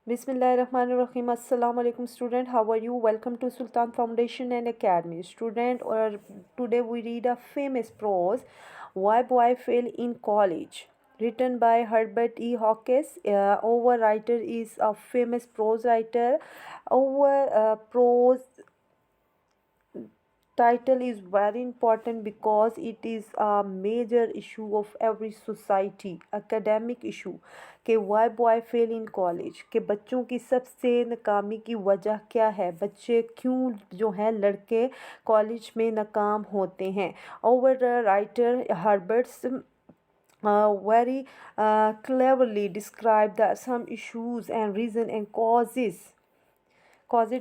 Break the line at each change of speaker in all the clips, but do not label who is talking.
Bismillahirrahmanirrahim. Assalamu alaikum student. How are you? Welcome to Sultan Foundation and Academy. Student, or today we read a famous prose, Why Boy Fail in College, written by Herbert E. Hawkes. Our writer is a famous prose writer. Our prose title is very important because it is a major issue of every society, academic issue کہ why boy fail in college, کہ بچوں کی سب سے ناکامی کی وجہ کیا ہے، بچے کیوں جو ہیں لڑکے کالج میں ناکام ہوتے ہیں۔ اور writer Herberts very cleverly describe some issues and reason and causes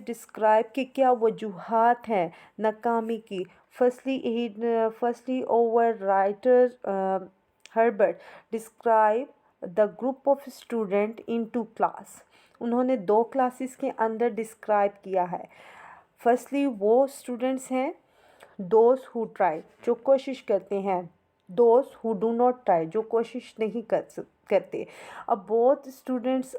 describe کہ کیا وجوہات ہیں ناکامی کی۔ firstly our writer Herbert describe the group of student in two class. انہوں نے دو کلاسز کے اندر ڈسکرائب کیا ہے۔ firstly وہ اسٹوڈنٹس ہیں those who try، جو کوشش کرتے ہیں، those who do not try، جو کوشش نہیں کرتے۔ اب بہت اسٹوڈنٹس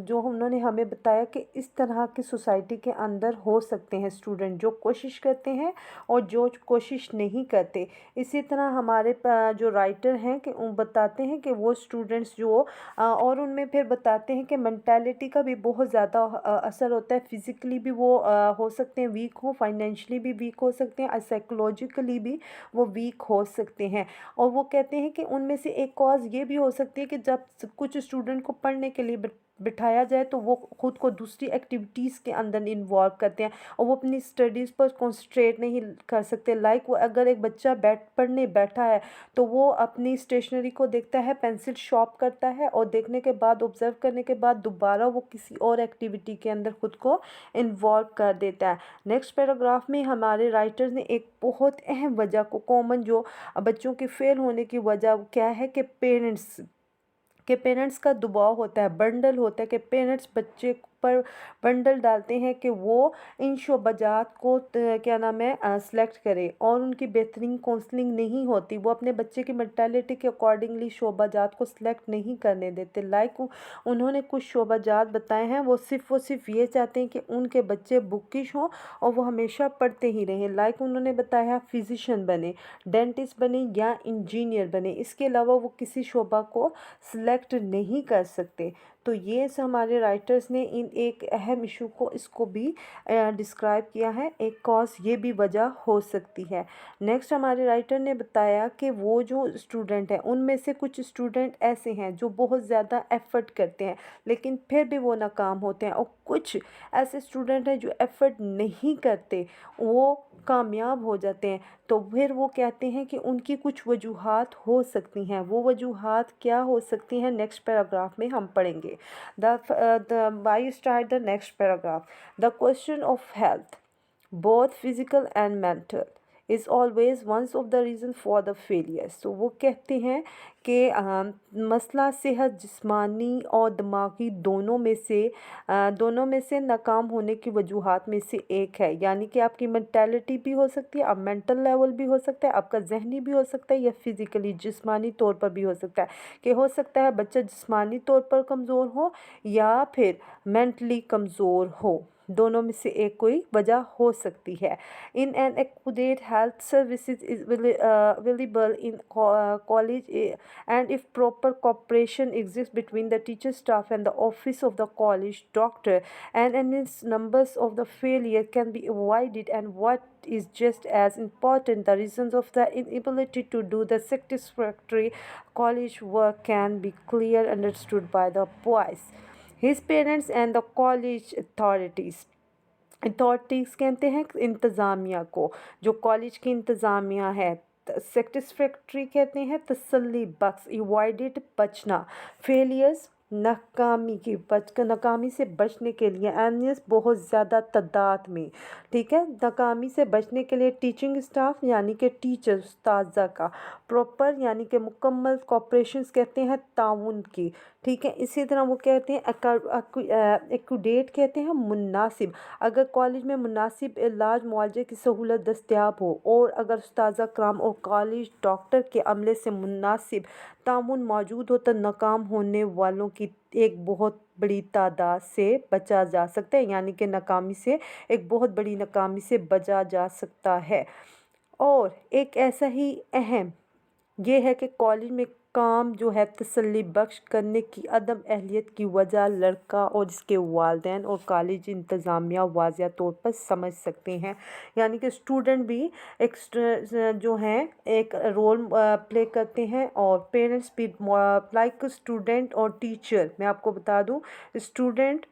جو انہوں نے ہمیں بتایا کہ اس طرح کی سوسائٹی کے اندر ہو سکتے ہیں اسٹوڈنٹ جو کوشش کرتے ہیں اور جو کوشش نہیں کرتے۔ اسی طرح ہمارے جو رائٹر ہیں کہ بتاتے ہیں کہ وہ اسٹوڈنٹس جو اور ان میں پھر بتاتے ہیں کہ مینٹیلٹی کا بھی بہت زیادہ اثر ہوتا ہے، فزیکلی بھی وہ ہو سکتے ہیں ویک ہوں، فائنینشلی بھی ویک ہو سکتے ہیں، سائیکولوجیکلی بھی وہ ویک ہو سکتے ہیں۔ اور وہ کہتے ہیں کہ ان میں سے ایک کاز یہ بھی ہو سکتی ہے کہ جب کچھ اسٹوڈنٹ کو پڑھنے کے لیے بٹھایا جائے تو وہ خود کو دوسری ایکٹیویٹیز کے اندر انوالو کرتے ہیں اور وہ اپنی اسٹڈیز پر کنسنٹریٹ نہیں کر سکتے۔ وہ اگر ایک بچہ پڑھنے بیٹھا ہے تو وہ اپنی اسٹیشنری کو دیکھتا ہے، پینسل شارپ کرتا ہے اور دیکھنے کے بعد آبزرو کرنے کے بعد دوبارہ وہ کسی اور ایکٹیویٹی کے اندر خود کو انوالو کر دیتا ہے۔ نیکسٹ پیراگراف میں ہمارے رائٹر نے ایک بہت اہم وجہ کو کامن جو بچوں کے فیل ہونے کی وجہ کیا ہے کہ پیرنٹس کا دباؤ ہوتا ہے، بنڈل ہوتا ہے کہ پیرنٹس بچے پر بنڈل ڈالتے ہیں کہ وہ ان شعبہ جات کو سلیکٹ کرے اور ان کی بہترین کونسلنگ نہیں ہوتی، وہ اپنے بچے کی مینٹیلٹی کے اکارڈنگلی شعبہ جات کو سلیکٹ نہیں کرنے دیتے۔ انہوں نے کچھ شعبہ جات بتائے ہیں، وہ صرف یہ چاہتے ہیں کہ ان کے بچے بکش ہوں اور وہ ہمیشہ پڑھتے ہی رہیں۔ انہوں نے بتایا فزیشین بنے، ڈینٹسٹ بنے یا انجینئر بنے، اس کے علاوہ وہ کسی شعبہ کو سلیکٹ نہیں کر سکتے۔ تو یہ ہمارے رائٹرز نے ان ایک اہم ایشو کو اس کو بھی ڈسکرائب کیا ہے، ایک کاز یہ بھی وجہ ہو سکتی ہے۔ نیکسٹ ہمارے رائٹر نے بتایا کہ وہ جو اسٹوڈنٹ ہیں ان میں سے کچھ اسٹوڈنٹ ایسے ہیں جو بہت زیادہ ایفرٹ کرتے ہیں لیکن پھر بھی وہ ناکام ہوتے ہیں، اور کچھ ایسے اسٹوڈنٹ ہیں جو ایفرٹ نہیں کرتے وہ کامیاب ہو جاتے ہیں۔ تو پھر وہ کہتے ہیں کہ ان کی کچھ وجوہات ہو سکتی ہیں، وہ وجوہات کیا ہو سکتی ہیں نیکسٹ پیراگراف میں ہم پڑھیں گے۔ By start the next paragraph. The question of health, both physical and mental, is always one of the reasons for the failures. تو وہ کہتے ہیں کہ مسئلہ صحت جسمانی اور دماغی دونوں میں سے ناکام ہونے کی وجوہات میں سے ایک ہے، یعنی کہ آپ کی مینٹیلٹی بھی ہو سکتی ہے، آپ مینٹل لیول بھی ہو سکتا ہے، آپ کا ذہنی بھی ہو سکتا ہے یا فزیکلی جسمانی طور پر بھی ہو سکتا ہے، کہ ہو سکتا ہے بچہ جسمانی طور پر کمزور ہو یا پھر مینٹلی کمزور ہو، دونوں میں سے ایک کوئی وجہ ہو سکتی ہے۔ Inadequate health services is available in college and if proper cooperation exists between the teacher staff and the office of the college doctor and immense numbers of the failure can be avoided, and what is just as important, the reasons of the inability to do the satisfactory college work can be clearly understood by the boys, his parents and the college authorities کہتے ہیں انتظامیہ کو، جو college کی انتظامیہ ہے۔ Satisfactory کہتے ہیں تسلی بخش، ایوائڈڈ بچنا، فیلیئرز ناکامی سے بچنے کے لیے، اینیس بہت زیادہ تعداد میں، ٹھیک ہے، ناکامی سے بچنے کے لیے ٹیچنگ اسٹاف یعنی کہ ٹیچر اساتذہ کا، پراپر یعنی کہ مکمل، کوآپریشنز کہتے ہیں تعاون کی، ٹھیک ہے۔ اسی طرح وہ کہتے ہیں ایکوڈیٹ کہتے ہیں مناسب، اگر کالج میں مناسب علاج معالجے کی سہولت دستیاب ہو اور اگر اساتذہ کرام اور کالج ڈاکٹر کے عملے سے مناسب ताउन मौजूद हो तो नाकाम होने वालों की एक बहुत बड़ी तादाद से बचा जा सकता है, यानी कि नाकामी से एक बहुत बड़ी नाकामी से बचा जा सकता है। और एक ऐसा ही अहम ये है कि कॉलेज में काम जो है तसल्ली बख्श करने की अदम अहलियत की वजह लड़का और इसके वालिदैन और कॉलेज इंतज़ामिया वाज़िया तौर पर समझ सकते हैं, यानी कि स्टूडेंट भी एक जो हैं एक रोल प्ले करते हैं और पेरेंट्स भी लाइक स्टूडेंट और टीचर। मैं आपको बता दूं स्टूडेंट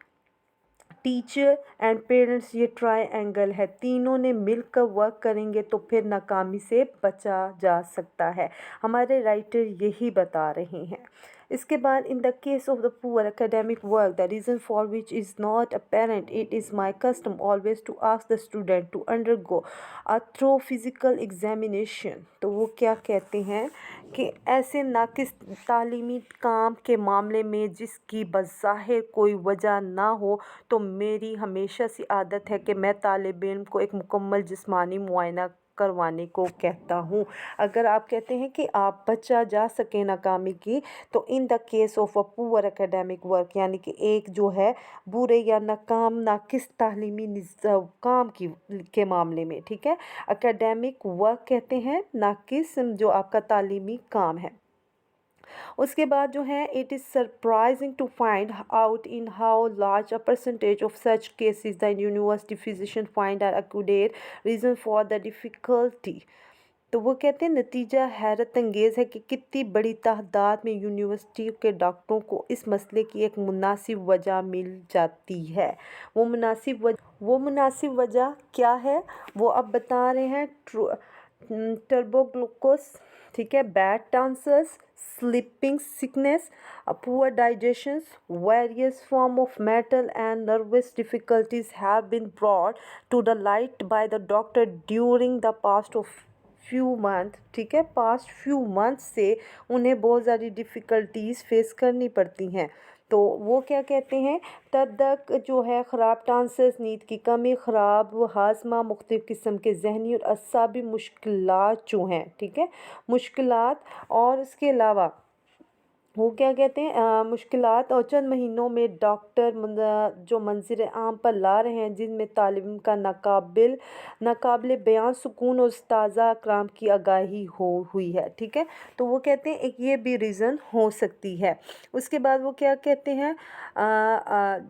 टीचर एंड पेरेंट्स ये ट्रायंगल है, तीनों ने मिलकर वर्क करेंगे तो फिर नाकामी से बचा जा सकता है। हमारे राइटर यही बता रहे हैं। इसके बाद in the case of the poor academic work the reason for which is not apparent it is my custom always to ask the student to undergo a thorough physical examination. तो वो क्या कहते हैं कि ऐसे नाकिस तालीमी काम के मामले में जिसकी बज़ाहिर कोई वजह ना हो तो मेरी हमेशा से आदत है कि मैं तालिब इल्म को एक मुकम्मल जिस्मानी मुआयना करवाने को कहता हूँ। अगर आप कहते हैं कि आप बचा जा सके नाकामी की, तो इन the case of a poor academic work, यानी कि एक जो है बुरे या नाकाम नाकिस तालीमी काम की के मामले में, ठीक है। एकेडमिक वर्क कहते हैं नाकिस जो आपका तालीमी काम है। उसके बाद जो है it is surprising to find out in how large a percentage of such cases the university physician find are accurate reason for the difficulty. तो वो कहते हैं नतीजा हैरत अंगेज़ है कि कितनी बड़ी तादाद में यूनिवर्सिटी के डॉक्टरों को इस मसले की एक मुनासिब वजह मिल जाती है। वो मुनासिब वजह क्या है वो अब बता रहे हैं। टर्बोग्लूकोस, ठीक है, bad टांसर्स, sleeping sickness, a poor digestion, various form of mental and nervous difficulties have been brought to the light by the doctor during the past of few months, ठीक है, past few months से उन्हें बहुत सारी difficulties face करनी पड़ती हैं। तो वो क्या कहते हैं तब तक जो है ख़राब टांसर्स, नींद की कमी, ख़राब हाजमा, मुख्तलिफ़ किस्म के जहनी और असाबी मुश्किलात जो हैं, ठीक है, मुश्किलात। और इसके अलावा वो क्या कहते हैं मुश्किलात और चंद महीनों में डॉक्टर जो मंज़िर आम पर ला रहे हैं जिनमें तालिम का नाकाबिल बयान सुकून और ताज़ा कराम की आगाही हुई है, ठीक है। तो वो कहते हैं एक ये भी रीज़न हो सकती है। उसके बाद वो क्या कहते हैं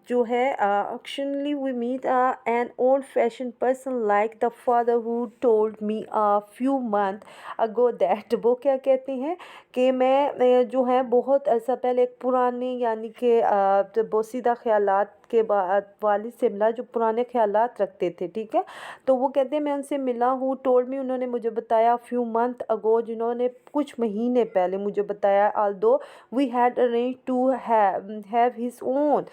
जो है occasionally we meet an old fashioned person like the father who told me a few months ago that वो क्या कहते हैं कि मैं जो है बहुत अरसा पहले एक पुराने यानी कि बोसीदा ख़यालात के वालिद से मिला जो पुराने ख़यालात रखते थे, ठीक है। तो वो कहते हैं मैं उनसे मिला हूँ, टोल्ड मी, उन्होंने मुझे बताया, फ्यू मंथ अगो, जिन्होंने कुछ महीने पहले मुझे बताया, although we had arranged to have his own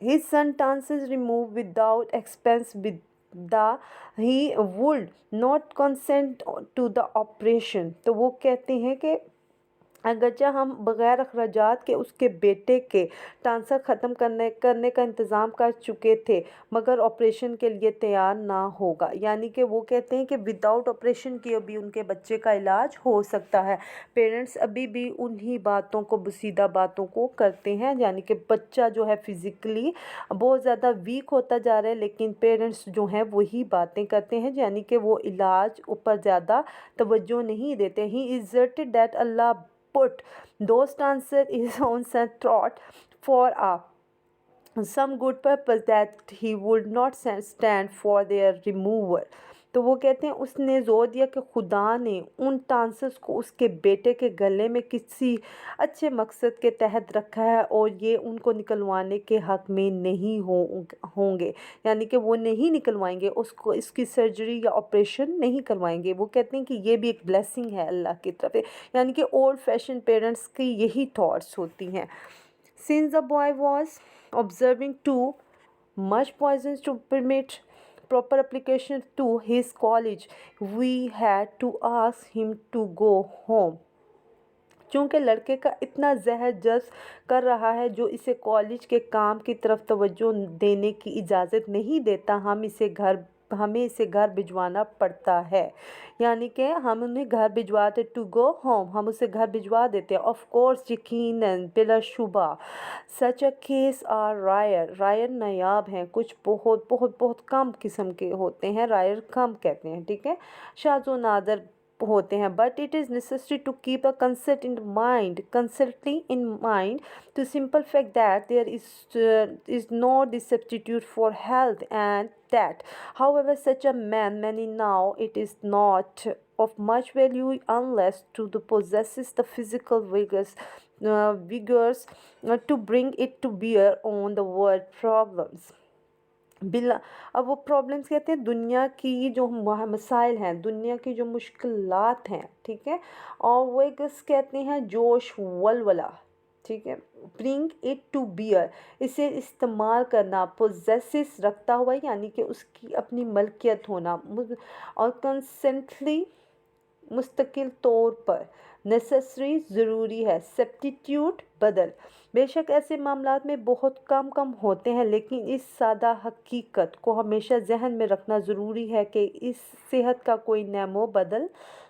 his son tonsils removed without expense with the he would not consent to the operation। तो वो कहते हैं कि अगरचे हम बग़ैर अखराजात के उसके बेटे के टांसर ख़त्म करने का इंतज़ाम कर चुके थे मगर ऑपरेशन के लिए तैयार ना होगा, यानी कि वो कहते हैं कि विदाउट ऑपरेशन के भी उनके बच्चे का इलाज हो सकता है। पेरेंट्स अभी भी उन्हीं बातों को बुसीदा बातों को करते हैं, यानी कि बच्चा जो है फ़िज़िकली बहुत ज़्यादा वीक होता जा रहा है लेकिन पेरेंट्स जो हैं वही बातें करते हैं, यानी कि वो इलाज ऊपर ज़्यादा तवज्जो नहीं देते। He asserted that Allah put those answer his own son thought for some good purpose that he would not stand for their removal। तो वो कहते हैं उसने ज़ोर दिया कि खुदा ने उन टांसर्स को उसके बेटे के गले में किसी अच्छे मकसद के तहत रखा है और ये उनको निकलवाने के हक़ में नहीं होंगे, यानी कि वो नहीं निकलवाएंगे उसको, इसकी सर्जरी या ऑपरेशन नहीं करवाएंगे। वो कहते हैं कि ये भी एक ब्लेसिंग है अल्लाह की तरफ से, यानी कि ओल्ड फैशन पेरेंट्स की यही थॉट्स होती हैं। Since the boy was observing too much poisons to permit proper application to his college, we had to ask him to go home। चूँकि लड़के का इतना जहर जज़्ब कर रहा है जो इसे कॉलेज के काम की तरफ तवज्जो देने की इजाज़त नहीं देता, हम इसे घर हमें इसे घर भिजवाना पड़ता है, यानी कि हम उन्हें घर भिजवाते, टू गो होम, हम उसे घर भिजवा देते हैं। ऑफ कोर्स, यकीनन, बिलाशुबा, सच अ केस आर रायर, रायर नायाब हैं, कुछ बहुत बहुत बहुत कम किस्म के होते हैं, रायर कम कहते हैं, ठीक है, शाज़ो नादर होते हैं। But it is necessary to keep a concept in mind, conceptually in mind, to simple fact that there is no substitute for health, and that however such a man many now it is not of much value unless to the possesses the physical vigors to bring it to bear on the world problems। बिला अब वो problems कहते हैं दुनिया की जो मसाइल हैं, दुनिया की जो मुश्किलात हैं, ठीक है, और वो एक कहते हैं जोश वलवला, ठीक है, ब्रिंग इट टू बियर, इसे इस्तेमाल करना, पोजेसिस रखता हुआ, यानी कि उसकी अपनी मलकियत होना, और कंसेंटली मुस्तकिल तौर पर, नेसेसरी ज़रूरी है, सब्स्टिट्यूट बदल, बेशक ऐसे मामलात में बहुत कम होते हैं, लेकिन इस सादा हकीकत को हमेशा जहन में रखना ज़रूरी है कि इस सेहत का कोई नैमो बदल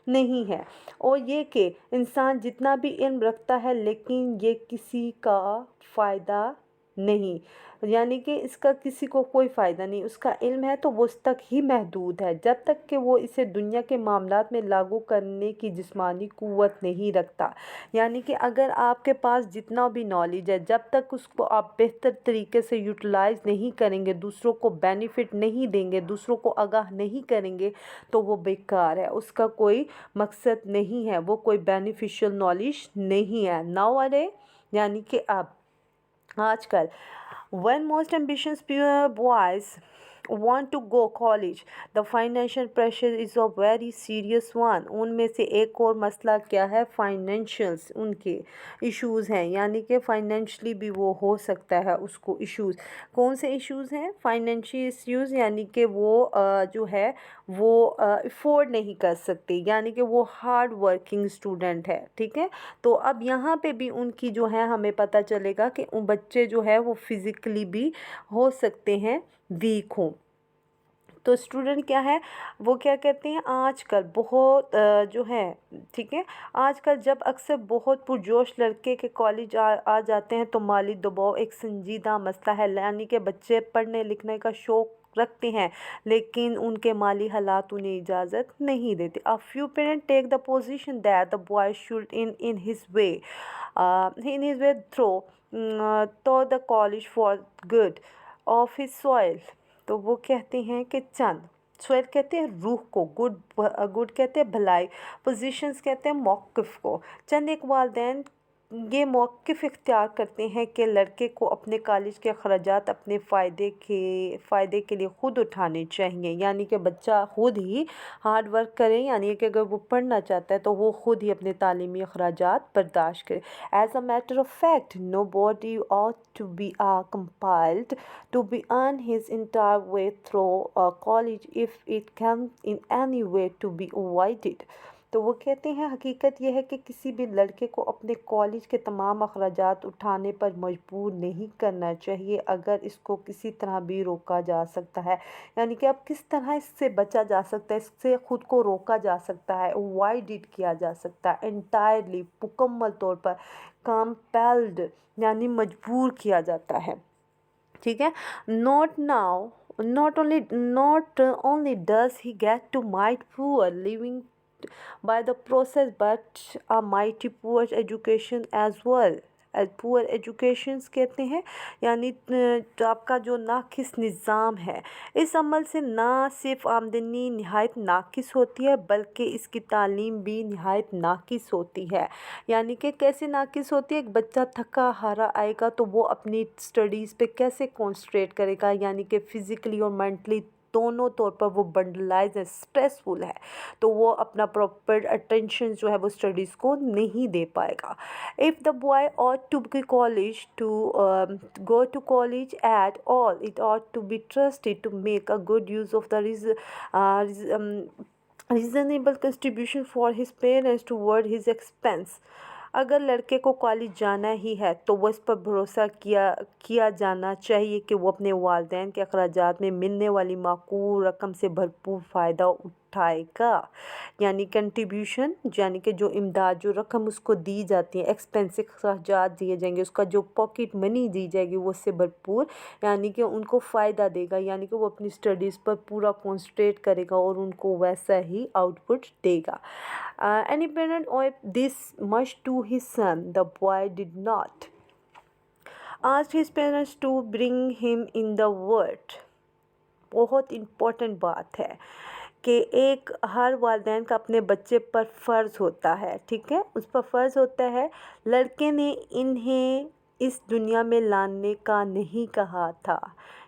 नहीं है, और ये कि इंसान जितना भी इल्म रखता है लेकिन ये किसी का फ़ायदा नहीं, यानी कि इसका किसी को कोई फ़ायदा नहीं, उसका इल्म है तो वो उस तक ही महदूद है जब तक कि वो इसे दुनिया के मामलात में लागू करने की जिस्मानी क़ुव्वत नहीं रखता। यानी कि अगर आपके पास जितना भी नॉलेज है, जब तक उसको आप बेहतर तरीके से यूटिलाइज़ नहीं करेंगे, दूसरों को बेनिफिट नहीं देंगे, दूसरों को आगाह नहीं करेंगे, तो वो बेकार है, उसका कोई मकसद नहीं है, वो कोई बेनिफिशियल नॉलेज नहीं है। नाउ अरे, यानी कि अब आजकल when most ambitious boys want to go college, the financial pressure is a very serious one। उनमें से एक और मसला क्या है, फाइनेंशियल्स, उनके इश्यूज़ हैं, यानी कि फाइनेंशली भी वो हो सकता है उसको इश्यूज़। कौन से इश्यूज़ हैं, फाइनेंशियल इश्यूज़, यानी कि वो जो है वो अफोर्ड नहीं कर सकते, यानी कि वो हार्ड वर्किंग स्टूडेंट है, ठीक है। तो अब यहाँ पे भी उनकी जो है हमें पता चलेगा कि उन बच्चे जो है वो फिज़िकली भी हो सकते हैं वीक हों। तो स्टूडेंट क्या है, वो क्या कहते हैं, आजकल बहुत जो है, ठीक है, आजकल जब अक्सर बहुत पुरजोश लड़के के कॉलेज आ जाते हैं तो माली दबाव एक संजीदा मसला है, यानी कि बच्चे पढ़ने लिखने का शौक़ रखते हैं लेकिन उनके माली हालात उन्हें इजाज़त नहीं देते। A few parent take the position that the boy should in his way throw to the college for good of his soil. तो वो कहते हैं कि चंद, सॉइल कहते हैं रूह को, गुड कहते हैं भलाई, पोजीशंस कहते हैं मौक़िफ़ को, चंद एक वालिदैन ये मौक़िफ़ इख्तियार करते हैं कि लड़के को अपने कॉलेज के अखराजात अपने फ़ायदे के लिए ख़ुद उठाने चाहिए, यानी कि बच्चा ख़ुद ही हार्ड वर्क करे, यानी कि अगर वो पढ़ना चाहता है तो वो ख़ुद ही अपने तालीमी अखराजात बर्दाश्त करे। As a matter of fact nobody ought to be compelled to be earn his entire way through college if it can in any way to be avoided। तो वो कहते हैं हकीकत यह है कि किसी भी लड़के को अपने कॉलेज के तमाम अखराजात उठाने पर मजबूर नहीं करना चाहिए अगर इसको किसी तरह भी रोका जा सकता है, यानी कि अब किस तरह इससे बचा जा सकता है, इससे ख़ुद को रोका जा सकता है, अवॉइड किया जा सकता है, एंटायरली मुकम्मल तौर पर, कंपेल्ड यानी मजबूर किया जाता है, ठीक है। Not only does he get to might poor living by the process but a mighty poor education as well। Poor educations कहते हैं, यानी आपका जो नाकिस निज़ाम है, इस अमल से ना सिर्फ आमदनी नहायत नाकिस होती है बल्कि इसकी तालीम भी नहायत नाकिस होती है। यानी कि कैसे नाकिस होती है, एक बच्चा थका हारा आएगा तो वो अपनी स्टडीज़ पे कैसे कॉन्संट्रेट करेगा, यानी कि फ़िज़िकली और मेंटली दोनों तौर पर वो बंडलाइज है, स्ट्रेसफुल है, तो वो अपना प्रॉपर अटेंशन जो है वो स्टडीज़ को नहीं दे पाएगा। If the boy ought to be college to go to college at all, it ought to be trusted to make a good use of the reasonable contribution for his parents toward his expense। अगर लड़के को college जाना ही है तो वो इस पर भरोसा किया जाना चाहिए कि वो अपने वालिदैन के अखराजात में मिलने वाली माकूल रकम से भरपूर फ़ायदा उठाएगा। यानी कंट्रीब्यूशन, यानी कि जो इमदाद, जो रकम उसको दी जाती है, एक्सपेंस अखराजात दिए जाएंगे, उसका जो पॉकेट मनी दी जाएगी वो उससे भरपूर, यानी कि उनको फ़ायदा देगा, यानी कि वो अपनी स्टडीज़ पर पूरा कॉन्सन्ट्रेट करेगा और उनको वैसा ही आउटपुट देगा। Any parent owed this much to his son. The boy did not. Asked his parents to bring him in the world. बहुत इम्पोर्टेंट बात है कि एक हर वालिदैन का अपने बच्चे पर फ़र्ज़ होता है, ठीक है, उस पर फ़र्ज़ होता है। लड़के ने इन्हें इस दुनिया में लाने का नहीं कहा था,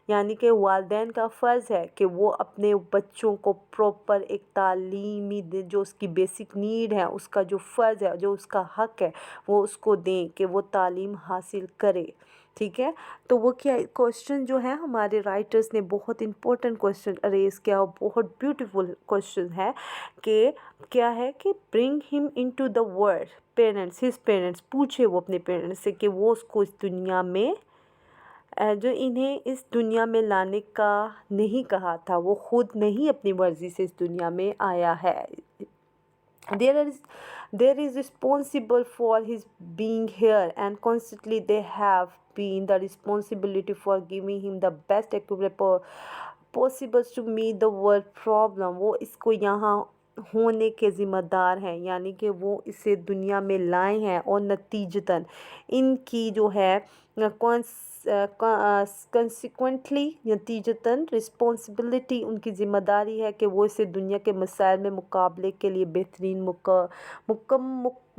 यानी कि वालिदैन का फ़र्ज़ है कि वो अपने बच्चों को प्रॉपर एक तालीमी दे, जो उसकी बेसिक नीड है, उसका जो फ़र्ज़ है, जो उसका हक़ है, वो उसको दें कि वो तालीम हासिल करे, ठीक है। तो वो क्या क्वेश्चन जो है हमारे राइटर्स ने बहुत इंपॉर्टेंट क्वेश्चन अरेज किया और बहुत ब्यूटीफुल क्वेश्चन है कि क्या है कि bring him into the world. Parents, his parents, पूछे वो अपने पेरेंट्स से कि वो उसको इस दुनिया में जो इन्हें इस दुनिया में लाने का नहीं कहा था, वो खुद नहीं अपनी मर्ज़ी से इस दुनिया में आया है। There is responsible for his being here, and constantly they have been the responsibility for giving him the best equivalent possible to meet the world problem. वो इसको यहाँ होने के ज़िम्मेदार हैं, यानी कि वो इसे दुनिया में लाए हैं और नतीजतन इनकी जो है कंसिक्वेंटली नतीजतन रिस्पॉन्सिबिलिटी, उनकी ज़िम्मेदारी है कि वो इसे दुनिया के मसाइल में मुकाबले के लिए बेहतरीन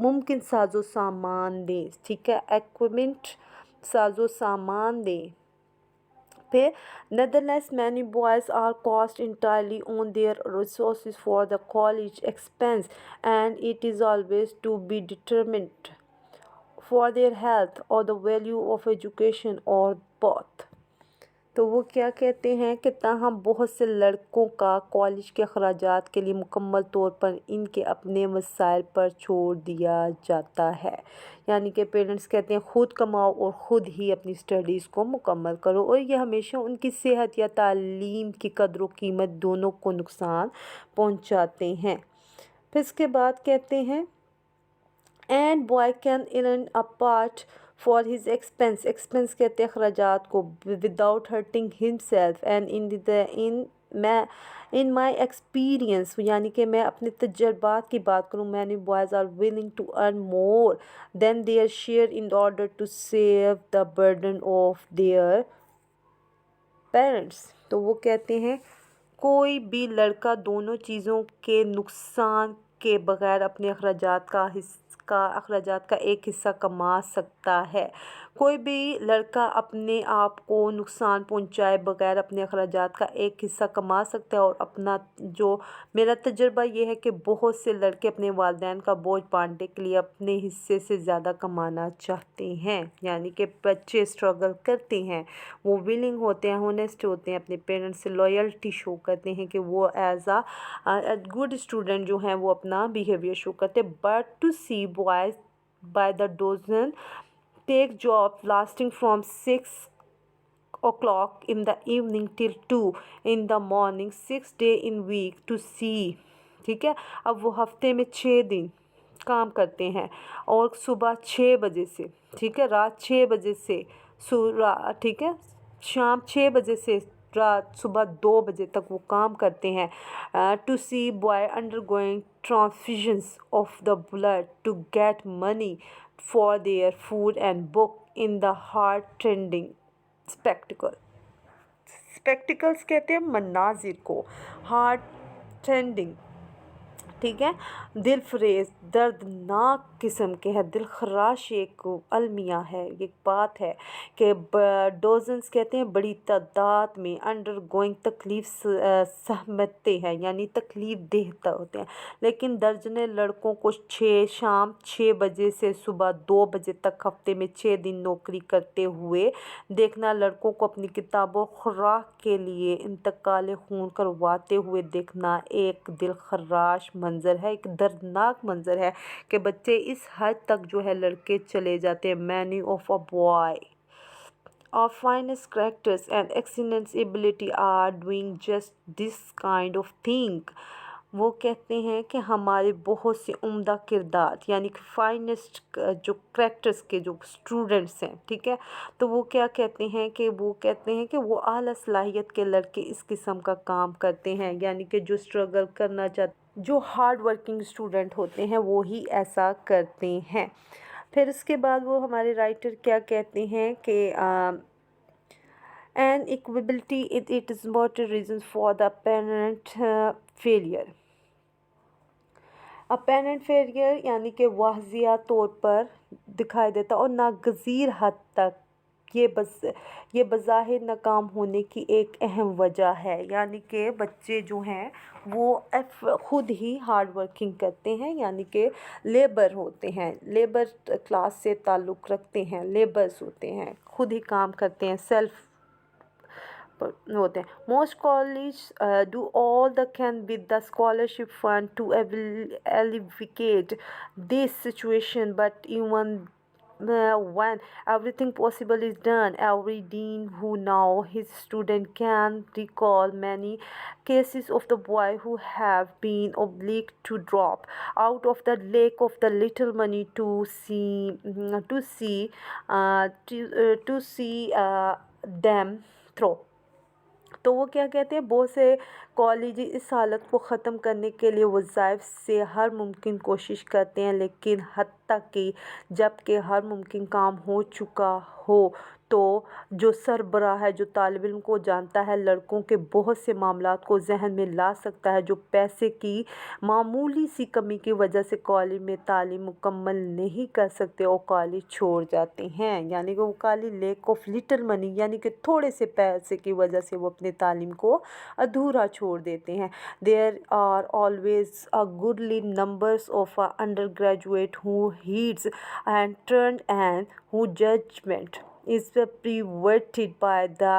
मुमकिन साजो सामान दें, ठीक है, इक्विपमेंट, साजो सामान दें। फिर nevertheless many boys are cost entirely on their resources for the college expense, and it is always to be determined for their health or the value of education or both. तो वो क्या कहते हैं कि ताहम बहुत से लड़कों का कॉलेज के अखराजात के लिए मुकम्मल तौर पर इनके अपने मसाइल पर छोड़ दिया जाता है, यानी कि पेरेंट्स कहते हैं ख़ुद कमाओ और ख़ुद ही अपनी स्टडीज़ को मुकम्मल करो, और ये हमेशा उनकी सेहत या तालीम की कदर व कीमत दोनों को नुकसान पहुंचाते हैं। फिर इसके बाद कहते हैं and boy can earn a part for his expense कहते हैं अखराजात को, without hurting himself, and in my experience, यानी कि मैं अपने तजर्बात की बात करूँ, many boys are willing to earn more than their share in order to save the burden of their parents. तो वो कहते हैं कोई भी लड़का दोनों चीज़ों के नुकसान के बगैर अपने अखराजात का एक हिस्सा कमा सकता है। कोई भी लड़का अपने आप को नुकसान पहुंचाए बगैर अपने अखराजात का एक हिस्सा कमा सकता है, और अपना जो मेरा तजुर्बा ये है कि बहुत से लड़के अपने वालिदैन का बोझ बांटने के लिए अपने हिस्से से ज़्यादा कमाना चाहते हैं, यानी कि बच्चे स्ट्रगल करते हैं, वो विलिंग होते हैं, होनेस्ट होते हैं, अपने पेरेंट्स से लॉयल्टी शो करते हैं कि वो एज अ गुड स्टूडेंट जो हैं वो अपना बिहेवियर शो करते हैं। But to see boys by the dozen take jobs lasting from 6 o'clock in the evening till 2 in the morning 6 day in week to see, ठीक है। अब वो हफ्ते में 6 दिन काम करते हैं और सुबह 6 बजे से, ठीक है, रात 6 बजे से ठीक है, शाम 6 बजे से रात सुबह 2 बजे तक वो काम करते हैं। To see boy undergoing transfusions of the blood to get money for their food and book in the heart trending spectacle. Spectacles कहते हैं मनाजिर को, heart trending, ठीक है, दिल फरेज दर्दनाक किस्म के है, दिल खराश एक अलमिया है, एक बात है कि डोजन्स कहते हैं बड़ी तादाद में, अंडर गोइंग तकलीफ़ सहमते हैं, यानी तकलीफ़ देहता होते हैं, लेकिन दर्जने लड़कों को शाम 6 बजे से सुबह 2 बजे तक हफ्ते में 6 दिन नौकरी करते हुए देखना, लड़कों को अपनी किताबों खुराक के लिए इंतकाल खून करवाते हुए देखना एक दिल खराश मंज़र है, एक दर्दनाक मंज़र है कि बच्चे इस हद तक जो है लड़के चले जाते हैं। Many of a boy our finest characters and excellent ability are doing just this kind of thing। वो कहते हैं कि हमारे बहुत से उम्दा किरदार यानी कि फाइनेस्ट जो करेक्टर्स के जो स्टूडेंट्स हैं, ठीक है, तो वो क्या कहते हैं कि वो कहते हैं कि वो आला सलाहियत के लड़के इस किस्म का काम करते हैं, यानी कि जो स्ट्रगल करना चाहते, जो हार्ड वर्किंग स्टूडेंट होते हैं वो ही ऐसा करते हैं। फिर उसके बाद वो हमारे राइटर क्या कहते हैं कि an equability it is important reason for the apparent failure. Apparent failure यानी कि वाज़िया तौर पर दिखाई देता और नागज़ीर हद तक ये बज़ाहिर नाकाम होने की एक अहम वजह है, यानी कि बच्चे जो हैं वो ख़ुद ही हार्ड वर्किंग करते हैं, यानी कि लेबर होते हैं, लेबर क्लास से ताल्लुक़ रखते हैं, लेबर्स होते हैं, ख़ुद ही काम करते हैं, सेल्फ होते हैं। Most college do all the can with the scholarship fund to alleviate this situation, but even when everything possible is done, every dean who now his student can recall many cases of the boy who have been obliged to drop out of the lake of the little money to see them through। तो वो क्या कहते हैं, बहुत से college इस हालत को ख़त्म करने के लिए वज़ाइफ से हर मुमकिन कोशिश करते हैं, लेकिन हत्ता कि जबकि हर मुमकिन काम हो चुका हो तो जो सरबराह है, जो तालिब इल्म को जानता है, लड़कों के बहुत से मामलात को जहन में ला सकता है जो पैसे की मामूली सी कमी की वजह से कॉलेज में तालीम मुकम्मल नहीं कर सकते और कॉलेज छोड़ जाते हैं, यानी कि वो काली लेक ऑफ लिटिल मनी यानी कि थोड़े से पैसे की वजह से वो अपने तालीम को अधूरा छोड़ देते हैं। There are always a goodly numbers of undergraduate who heeds and turn and who judgment is perverted by the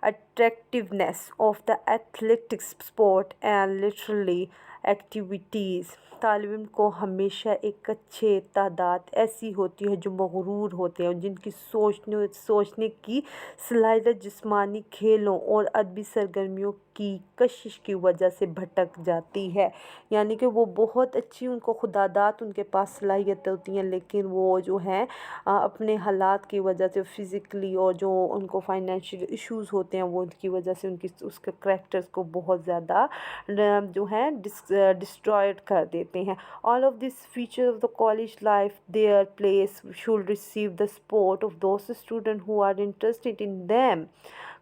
attractiveness of the athletics sport and literary activities। तालिब इल्म को हमेशा एक अच्छे तादाद ऐसी होती है जो मगरूर होते हैं, जिनकी सोचने की सलाहियत जिस्मानी खेलों और अदबी सरगर्मियों की कशिश की वजह से भटक जाती है, यानी कि वो बहुत अच्छी उनको खुदादात उनके पास सलाहियतें होती हैं, लेकिन वो जो हैं अपने हालात की वजह से फ़िज़िकली और जो उनको फाइनेंशियल इश्यूज़ होते हैं वो उनकी वजह से उसके करैक्टर्स को बहुत ज़्यादा जो है डिस्ट्रॉयड कर देते हैं। All of this feature of the college life there place should receive the support of दोस्त student who are interested in them.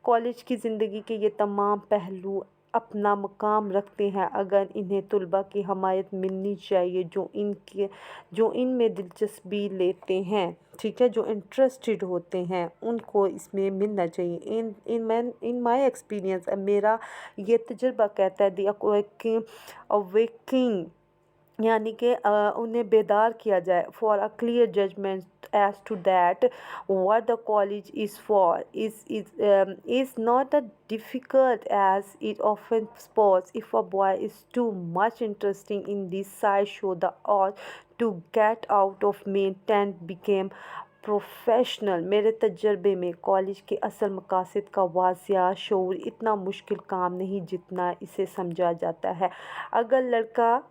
College की ज़िंदगी के ये तमाम पहलू अपना मकाम रखते हैं अगर इन्हें तलबा की हमायत मिलनी चाहिए जो इनमें दिलचस्पी लेते हैं, ठीक है, जो इंटरेस्टेड होते हैं उनको इसमें मिलना चाहिए। इन माई एक्सपीरियंस मेरा ये तजुर्बा कहता है दी अवेकिंग यानी कि उन्हें बेदार किया जाए for a clear judgment as to that what the college is for is not as difficult as it often supposed। If a boy is too much interested in this side show the ought to get out of main tent became professional. मेरे तजर्बे में college के असल मकासद का वाज़िया शऊर इतना मुश्किल काम नहीं जितना इसे समझा जाता है। अगर लड़का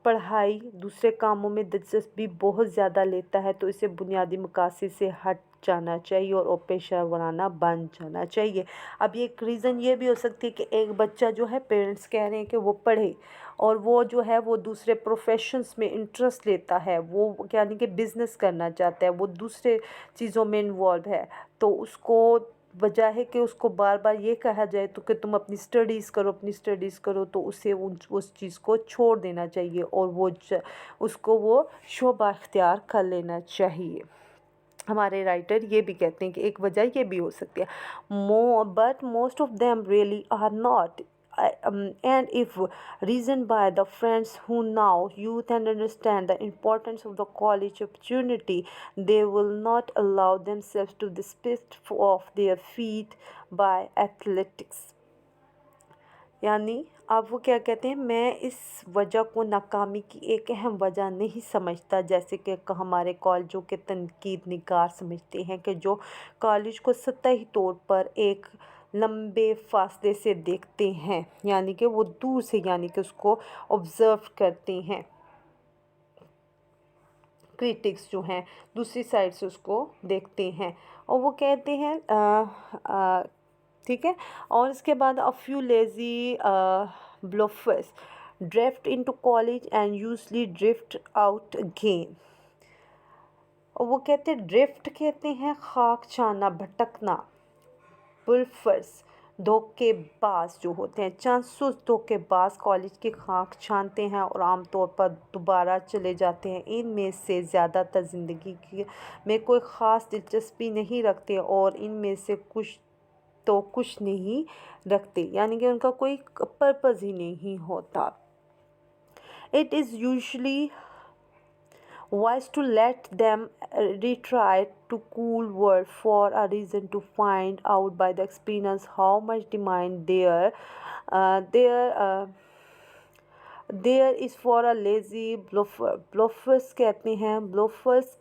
पढ़ाई दूसरे कामों में दिलचस्पी बहुत ज़्यादा लेता है तो इसे बुनियादी मकासद से हट जाना चाहिए और पेशा वराना बन जाना चाहिए। अब ये एक रीज़न ये भी हो सकती है कि एक बच्चा जो है पेरेंट्स कह रहे हैं कि वो पढ़े और वो जो है वो दूसरे प्रोफेशंस में इंटरेस्ट लेता है, वो यानी कि बिज़नेस करना चाहता है, वो दूसरे चीज़ों में इन्वॉल्व है, तो उसको बजाय कि उसको बार बार ये कहा जाए तो कि तुम अपनी स्टडीज़ करो तो उसे उस चीज़ को छोड़ देना चाहिए और उसको वो शोबा इख्तियार कर लेना चाहिए। हमारे राइटर ये भी कहते हैं कि एक वजह ये भी हो सकती है but most of them really are not and if reasoned by the friends who now youth and understand the importance of the college opportunity, they will not allow themselves to despise of their feet by athletics। यानी اب وہ کیا کہتے ہیں، میں اس وجہ کو ناکامی کی ایک اہم وجہ نہیں سمجھتا، جیسے کہ ہمارے کالجوں کے تنقید نگار سمجھتے ہیں کہ جو کالج کو سطحی طور پر ایک لمبے فاصلے سے دیکھتے ہیں، یعنی کہ وہ دور سے یعنی کہ اس کو آبزرو کرتے ہیں، کریٹکس جو ہیں دوسری سائڈ سے اس کو دیکھتے ہیں، اور وہ کہتے ہیں ٹھیک ہے۔ اور اس کے بعد a few lazy bluffers drift into college and usually drift out again۔ اور وہ کہتے ہیں ڈرفٹ کہتے ہیں خاک چھاننا، بھٹکنا، بلفرس دھوکے باز جو ہوتے ہیں، چانسوس دھوکے باز کالج کی خاک چھانتے ہیں اور عام طور پر دوبارہ چلے جاتے ہیں۔ ان میں سے زیادہ تر زندگی میں کوئی خاص دلچسپی نہیں رکھتے اور ان میں سے کچھ نہیں رکھتے، یعنی کہ ان کا کوئی پرپز ہی نہیں ہوتا۔ It is usually wise to let them retreat to cool world for a reason to find out by the experience how much demand there is for a lazy bluffer۔ بلوفرز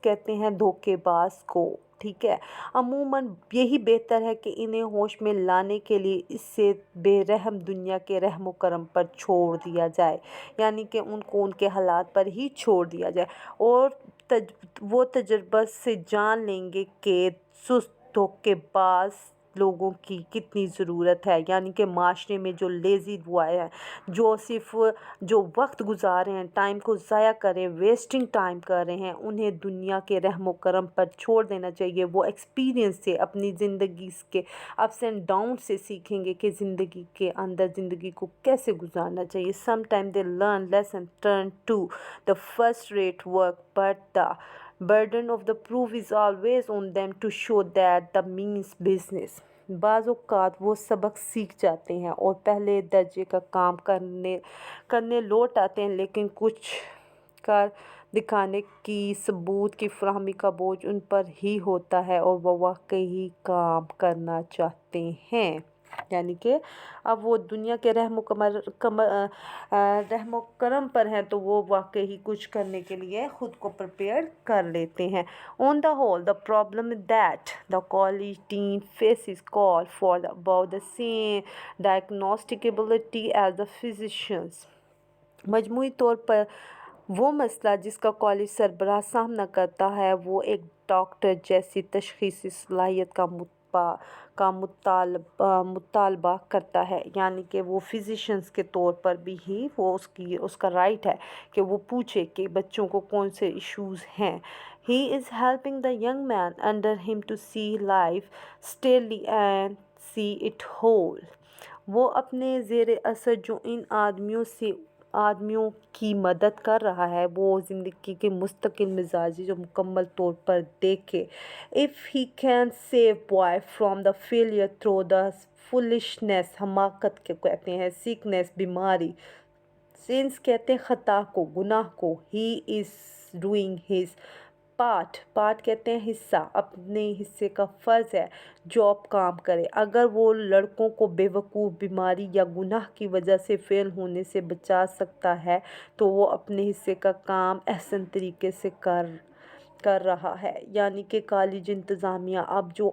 کہتے ہیں دھوکے باز کو، ٹھیک ہے۔ عموماً یہی بہتر ہے کہ انہیں ہوش میں لانے کے لیے اس سے بے رحم دنیا کے رحم و کرم پر چھوڑ دیا جائے، یعنی کہ ان کو ان کے حالات پر ہی چھوڑ دیا جائے، اور وہ تجربہ سے جان لیں گے کہ سست دھوکے باز لوگوں کی کتنی ضرورت ہے، یعنی کہ معاشرے میں جو لیزی بوائے ہیں، جو صرف جو وقت گزار رہے ہیں، ٹائم کو ضائع کر رہے ہیں، ویسٹنگ ٹائم کر رہے ہیں، انہیں دنیا کے رحم و کرم پر چھوڑ دینا چاہیے۔ وہ ایکسپیرینس سے اپنی زندگی کے اپس اینڈ ڈاؤن سے سیکھیں گے کہ زندگی کے اندر زندگی کو کیسے گزارنا چاہیے۔ Some time they learn lesson turn to the first rate work, but the burden of the proof is always on them to show that the means business۔ بعض اوقات وہ سبق سیکھ جاتے ہیں اور پہلے درجے کا کام کرنے لوٹ آتے ہیں، لیکن کچھ کر دکھانے کی ثبوت کی فراہمی کا بوجھ ان پر ہی ہوتا ہے اور وہ واقعی کام کرنا چاہتے ہیں، یعنی کہ اب وہ دنیا کے رحم و کرم پر ہیں تو وہ واقعی کچھ کرنے کے لیے خود کو پریپیئر کر لیتے ہیں۔ On the whole, the problem that the college teen faces call for about the same diagnostic ability as the physicians۔ مجموعی طور پر وہ مسئلہ جس کا کالج سربراہ سامنا کرتا ہے وہ ایک ڈاکٹر جیسی تشخیصی صلاحیت کا مطالبہ کرتا ہے، یعنی کہ وہ فزیشنز کے طور پر بھی ہی وہ اس کا رائٹ ہے کہ وہ پوچھے کہ بچوں کو کون سے ایشوز ہیں۔ He is helping the young man under him to see life steadily and see it whole۔ وہ اپنے زیر اثر جو ان آدمیوں کی مدد کر رہا ہے وہ زندگی کے مستقل مزاجی جو مکمل طور پر دیکھے۔ If he can save boy from the failure through the foolishness، حماقت کے کہتے ہیں، sickness بیماری، sins کہتے ہیں خطا کو، گناہ کو، he is doing his part کہتے ہیں حصہ، اپنے حصے کا فرض ہے جاب کام کرے۔ اگر وہ لڑکوں کو بے وقوف بیماری یا گناہ کی وجہ سے فیل ہونے سے بچا سکتا ہے تو وہ اپنے حصے کا کام احسن طریقے سے کر رہا ہے، یعنی کہ کالج انتظامیہ اب جو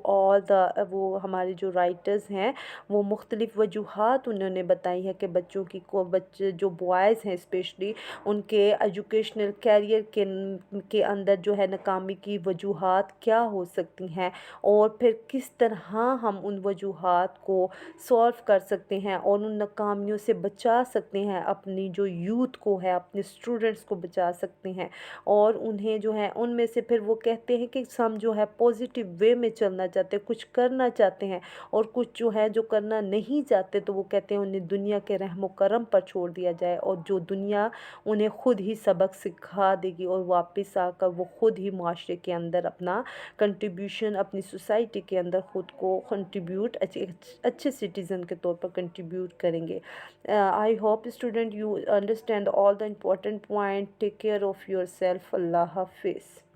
وہ ہمارے جو رائٹرز ہیں وہ مختلف وجوہات انہوں نے بتائی ہے کہ بچے جو بوائز ہیں اسپیشلی ان کے ایجوکیشنل کیریئر کے اندر جو ہے ناکامی کی وجوہات کیا ہو سکتی ہیں، اور پھر کس طرح ہم ان وجوہات کو سولو کر سکتے ہیں اور ان ناکامیوں سے بچا سکتے ہیں، اپنی جو یوتھ کو ہے، اپنے اسٹوڈنٹس کو بچا سکتے ہیں، اور انہیں جو ہے ان میں سے پھر وہ کہتے ہیں کہ ہم جو ہے پازیٹیو وے میں چلنا چاہتے ہیں، کچھ کرنا چاہتے ہیں، اور کچھ جو ہے جو کرنا نہیں چاہتے تو وہ کہتے ہیں انہیں دنیا کے رحم و کرم پر چھوڑ دیا جائے، اور جو دنیا انہیں خود ہی سبق سکھا دے گی اور واپس آ کر وہ خود ہی معاشرے کے اندر اپنا کنٹریبیوشن اپنی سوسائٹی کے اندر خود کو کنٹریبیوٹ اچھے سٹیزن کے طور پر کنٹریبیوٹ کریں گے۔ I hope student you understand all the important point. Take care of yourself. اللہ حافظ۔